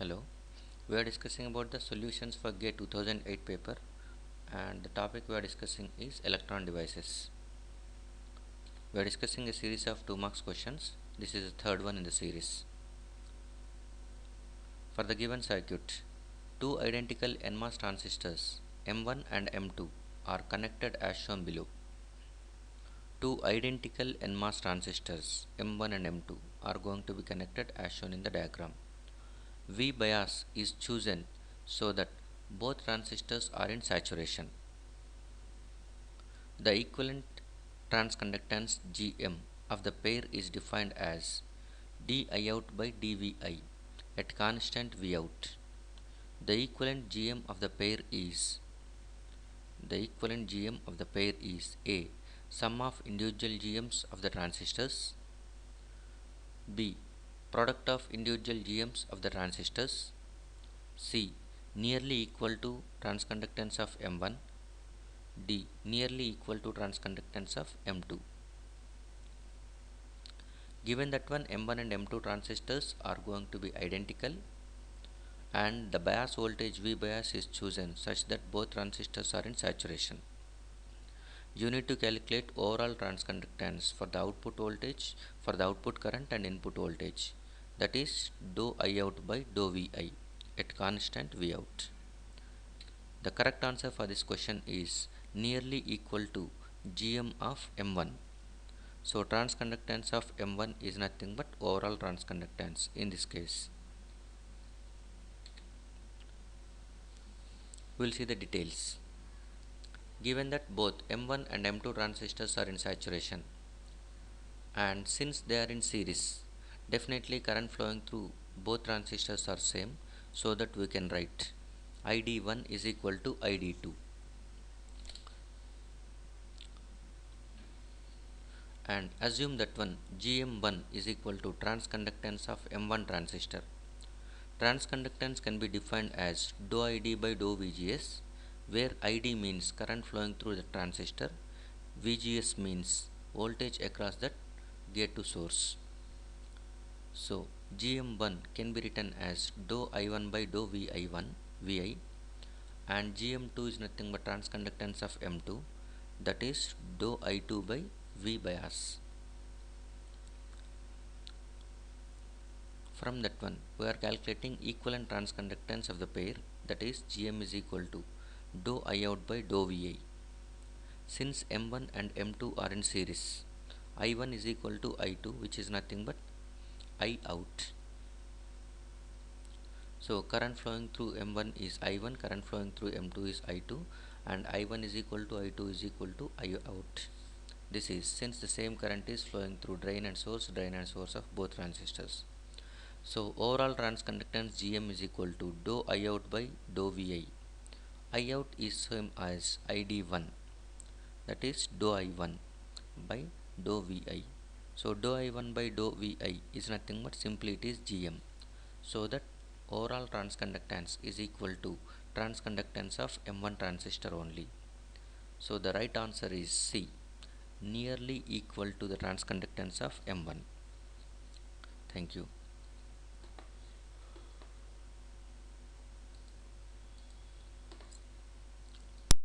Hello, we are discussing about the solutions for GATE 2008 paper, and the topic we are discussing is electron devices. We are discussing a series of 2 marks questions. This is the third one in the series. For the given circuit, two identical NMOS transistors M1 and M2 are connected as shown below. Two identical NMOS transistors M1 and M2 are going to be connected as shown in the diagram. V bias is chosen so that both transistors are in saturation. The equivalent transconductance Gm of the pair is defined as dIout by dVi at constant Vout. The equivalent Gm of the pair is A. Sum of individual Gms of the transistors, B. Product of individual Gms of the transistors, C. Nearly equal to transconductance of M1, D. Nearly equal to transconductance of M2. Given that one M1 and M2 transistors are going to be identical and the bias voltage V bias is chosen such that both transistors are in saturation, you need to calculate overall transconductance for the output voltage, for the output current and input voltage, that is dou Iout by dou Vi at constant Vout. The correct answer for this question is nearly equal to Gm of M1. So transconductance of M1 is nothing but overall transconductance in this case. We will see the details. Given that both M1 and M2 transistors are in saturation, and since they are in series, definitely current flowing through both transistors are same, so that we can write ID1 is equal to ID2, and assume that one Gm1 is equal to transconductance of M1 transistor. Transconductance can be defined as dou ID by dou VGS, where ID means current flowing through the transistor, VGS means voltage across that gate to source. So Gm1 can be written as dou I1 by dou Vi, and Gm2 is nothing but transconductance of M2, that is dou I2 by V bias. From that one, we are calculating equivalent transconductance of the pair, that is Gm is equal to dou Iout by dou Vi. Since M1 and M2 are in series, I1 is equal to I2, which is nothing but I out. So current flowing through M1 is I1, current flowing through M2 is I2, and I1 is equal to I2 is equal to I out. This is since the same current is flowing through drain and source of both transistors. So overall transconductance Gm is equal to dou I out by dou Vi. I out is same as ID1, that is dou I1 by dou Vi. So dou I1 by dou Vi is nothing but simply it is Gm. So that overall transconductance is equal to transconductance of M1 transistor only. So the right answer is C, nearly equal to the transconductance of M1. Thank you.